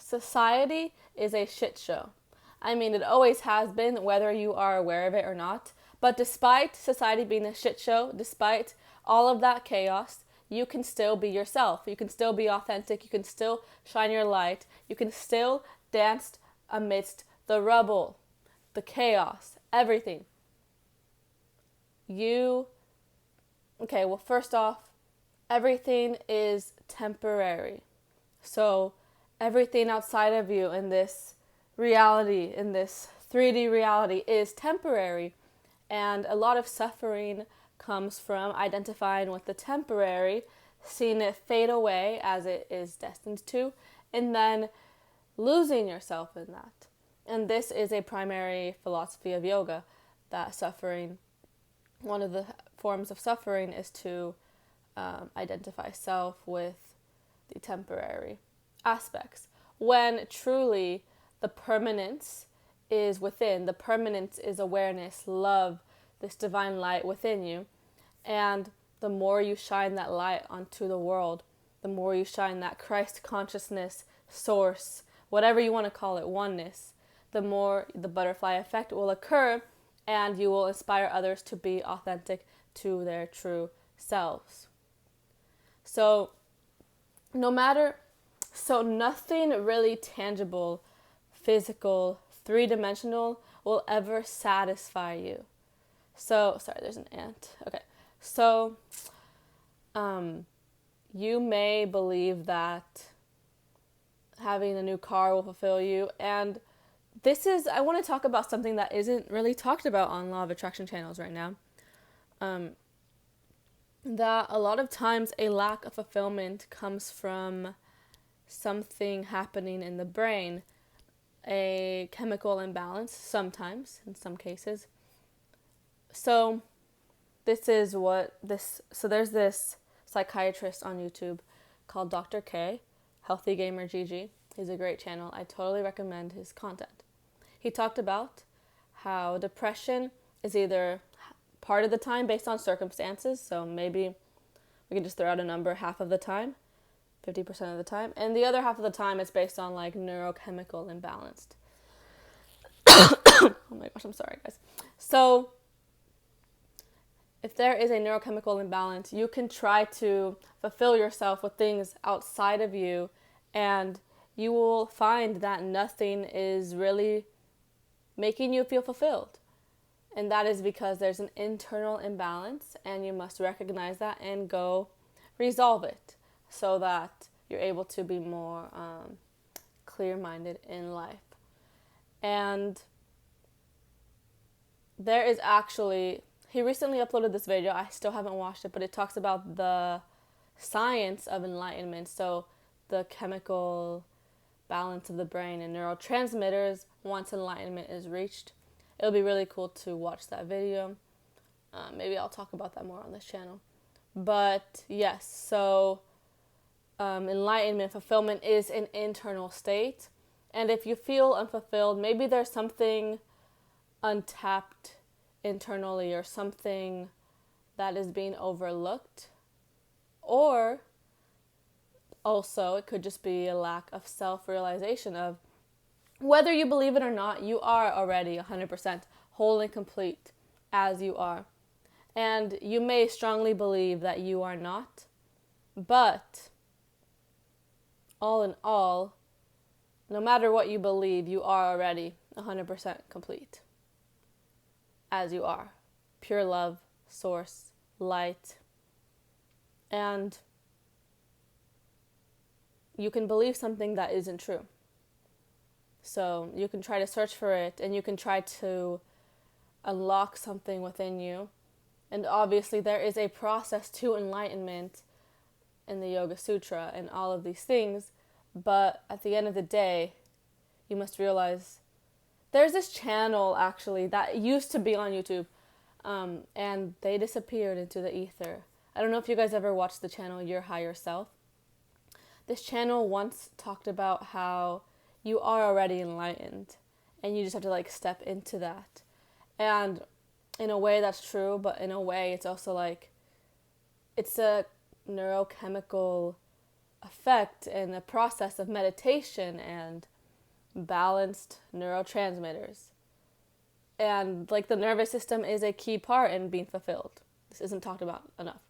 society is a shit show. I mean, it always has been, whether you are aware of it or not. But despite society being a shit show, despite all of that chaos, you can still be yourself. You can still be authentic. You can still shine your light. You can still dance amidst the rubble, the chaos, everything. Okay, well, first off, everything is temporary. So everything outside of you in this reality, in this 3D reality, is temporary. And a lot of suffering comes from identifying with the temporary, seeing it fade away as it is destined to, and then losing yourself in that. And this is a primary philosophy of yoga, that suffering, one of the forms of suffering is to identify self with the temporary aspects, when truly the permanence is within. The permanence is awareness, love, this divine light within you. And the more you shine that light onto the world, the more you shine that Christ consciousness, source, whatever you want to call it, oneness, the more the butterfly effect will occur, and you will inspire others to be authentic to their true selves. So nothing really tangible, physical, three-dimensional will ever satisfy you. So, sorry, there's an ant. Okay. So, you may believe that having a new car will fulfill you, and I want to talk about something that isn't really talked about on Law of Attraction channels right now. That a lot of times a lack of fulfillment comes from something happening in the brain, a chemical imbalance sometimes, in some cases. So there's this psychiatrist on YouTube called Dr. K, Healthy Gamer GG. He's a great channel. I totally recommend his content. He talked about how depression is either part of the time based on circumstances, so maybe we can just throw out a number half of the time, 50% of the time, and the other half of the time it's based on like neurochemical imbalance. Oh my gosh, I'm sorry guys. So if there is a neurochemical imbalance, you can try to fulfill yourself with things outside of you, and you will find that nothing is really making you feel fulfilled. And that is because there's an internal imbalance, and you must recognize that and go resolve it so that you're able to be more clear-minded in life. And there is actually, he recently uploaded this video, I still haven't watched it, but it talks about the science of enlightenment, so the chemical balance of the brain and neurotransmitters once enlightenment is reached. It'll be really cool to watch that video. Maybe I'll talk about that more on this channel. But yes, so enlightenment, fulfillment is an internal state. And if you feel unfulfilled, maybe there's something untapped internally or something that is being overlooked. Or also, it could just be a lack of self-realization of whether you believe it or not, you are already 100% whole and complete as you are. And you may strongly believe that you are not, but all in all, no matter what you believe, you are already 100% complete as you are. Pure love, source, light. And you can believe something that isn't true. So you can try to search for it, and you can try to unlock something within you. And obviously there is a process to enlightenment in the Yoga Sutra and all of these things. But at the end of the day, you must realize there's this channel actually that used to be on YouTube, and they disappeared into the ether. I don't know if you guys ever watched the channel Your Higher Self. This channel once talked about how you are already enlightened, and you just have to like step into that. And in a way that's true, but in a way it's also like, it's a neurochemical effect in the process of meditation and balanced neurotransmitters. And like the nervous system is a key part in being fulfilled. This isn't talked about enough.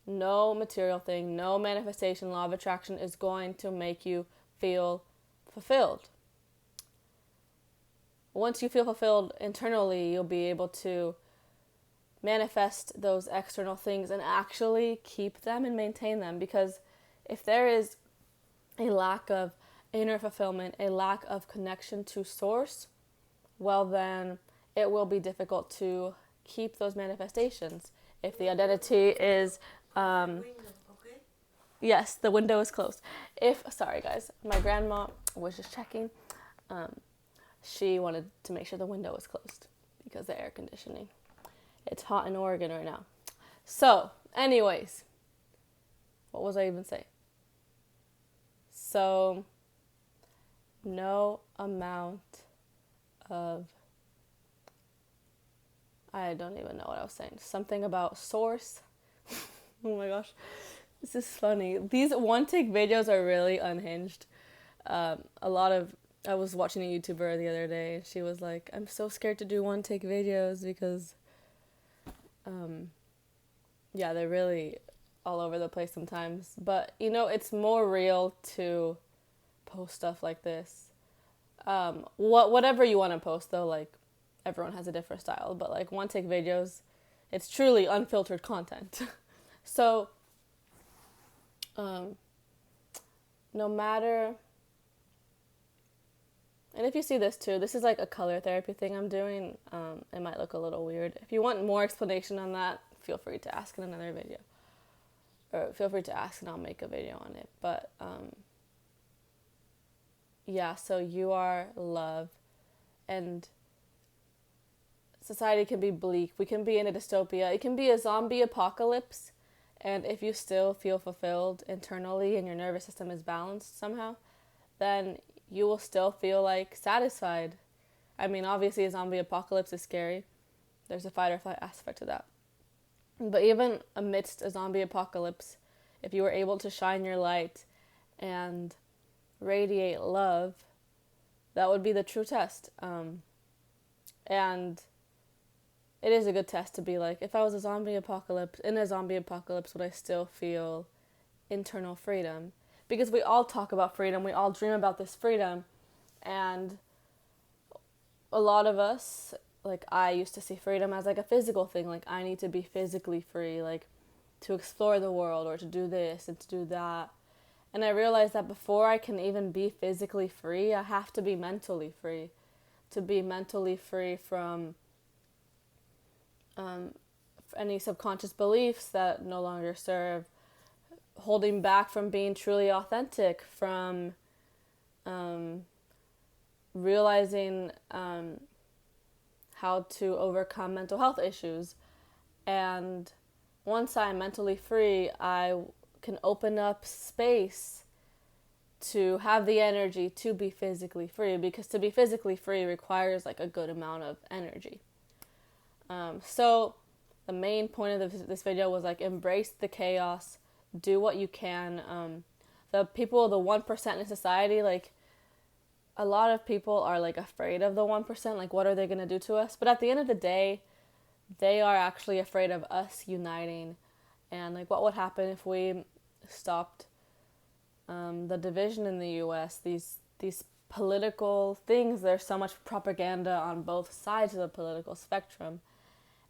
No material thing, no manifestation, law of attraction is going to make you feel fulfilled. Once you feel fulfilled internally, you'll be able to manifest those external things and actually keep them and maintain them. Because if there is a lack of inner fulfillment, a lack of connection to source, well then it will be difficult to keep those manifestations. If the identity is yes, the window is closed. Sorry guys, my grandma was just checking. She wanted to make sure the window was closed because the air conditioning. It's hot in Oregon right now. So, anyways, what was I even saying? So, no amount of, I don't even know what I was saying. Something about source. Oh my gosh, this is funny. These one-take videos are really unhinged. I was watching a YouTuber the other day, and she was like, I'm so scared to do one-take videos because, they're really all over the place sometimes. But, it's more real to post stuff like this. Whatever you want to post, though, like, everyone has a different style. But, like, one-take videos, it's truly unfiltered content. So, no matter... And if you see this too, this is like a color therapy thing I'm doing. It might look a little weird. If you want more explanation on that, feel free to ask in another video. Or feel free to ask and I'll make a video on it. But, so you are love. And society can be bleak. We can be in a dystopia. It can be a zombie apocalypse. And if you still feel fulfilled internally and your nervous system is balanced somehow, then you will still feel like satisfied. I mean, obviously a zombie apocalypse is scary. There's a fight or flight aspect to that. But even amidst a zombie apocalypse, if you were able to shine your light and radiate love, that would be the true test. And it is a good test to be like, if I was in a zombie apocalypse, would I still feel internal freedom? Because we all talk about freedom, we all dream about this freedom, and a lot of us, like I used to see freedom as like a physical thing, like I need to be physically free, like to explore the world or to do this and to do that. And I realized that before I can even be physically free, I have to be mentally free. To be mentally free from any subconscious beliefs that no longer serve, holding back from being truly authentic, from realizing how to overcome mental health issues. And once I'm mentally free, I can open up space to have the energy to be physically free, because to be physically free requires like a good amount of energy. So the main point of this video was like, embrace the chaos, do what you can. The 1% in society, like a lot of people are like afraid of the 1%, like what are they going to do to us? But at the end of the day, they are actually afraid of us uniting. And like what would happen if we stopped the division in the US, these political things? There's so much propaganda on both sides of the political spectrum,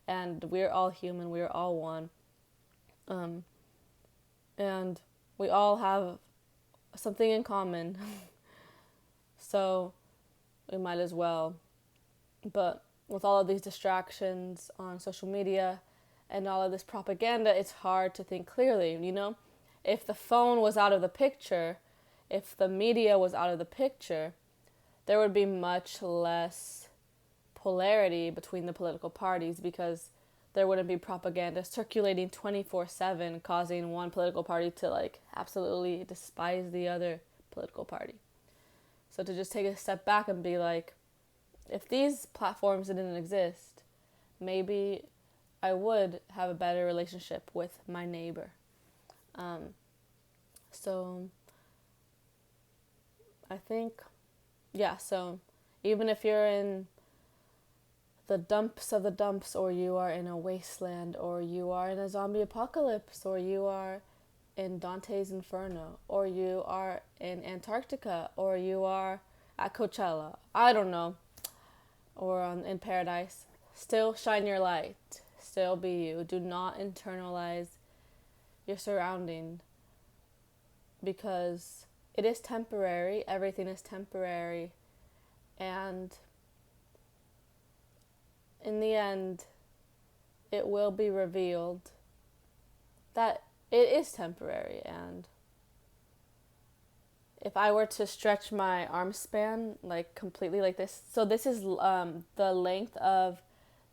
and we're all human, we're all one, and we all have something in common. So we might as well. But with all of these distractions on social media and all of this propaganda, it's hard to think clearly, If the phone was out of the picture, if the media was out of the picture, there would be much less polarity between the political parties, because there wouldn't be propaganda circulating 24/7, causing one political party to like absolutely despise the other political party. So to just take a step back and be like, if these platforms didn't exist, maybe I would have a better relationship with my neighbor. So I think, yeah, so even if you're in the dumps of the dumps, or you are in a wasteland, or you are in a zombie apocalypse, or you are in Dante's Inferno, or you are in Antarctica, or you are at Coachella, I don't know, or in paradise, still shine your light. Still be you. Do not internalize your surrounding, because it is temporary. Everything is temporary. And in the end, it will be revealed that it is temporary. And if I were to stretch my arm span like completely like this, so this is the length of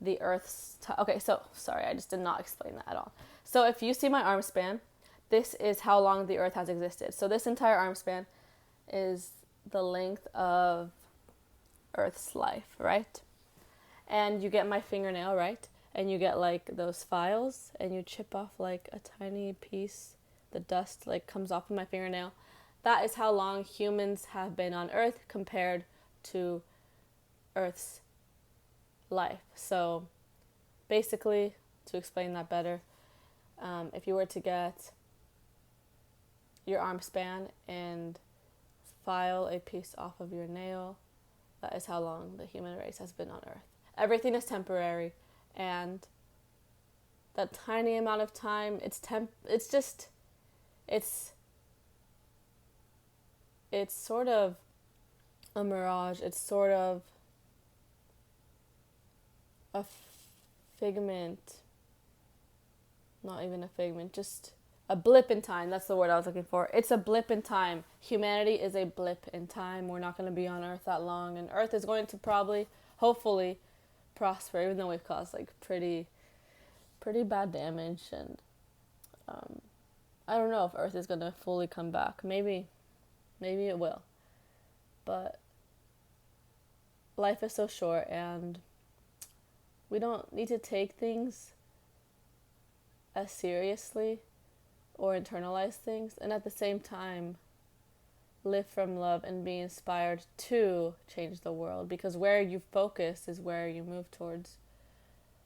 the Earth's okay, so sorry, I just did not explain that at all. So if you see my arm span, this is how long the Earth has existed. So this entire arm span is the length of Earth's life, right? And you get my fingernail, right? And you get like those files, and you chip off like a tiny piece. The dust like comes off of my fingernail. That is how long humans have been on Earth compared to Earth's life. So basically, to explain that better, if you were to get your arm span and file a piece off of your nail, that is how long the human race has been on Earth. Everything is temporary, and that tiny amount of time, it's sort of a mirage. It's sort of a figment, not even a figment, just a blip in time. That's the word I was looking for. It's a blip in time. Humanity is a blip in time. We're not going to be on Earth that long, and Earth is going to probably, hopefully, prosper, even though we've caused like pretty bad damage. And I don't know if Earth is going to fully come back. Maybe it will. But life is so short, and we don't need to take things as seriously or internalize things, and at the same time live from love and be inspired to change the world, because where you focus is where you move towards.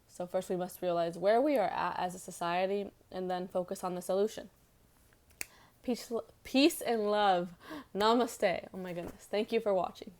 So first we must realize where we are at as a society, and then focus on the solution. Peace and love. Namaste. Oh my goodness. Thank you for watching.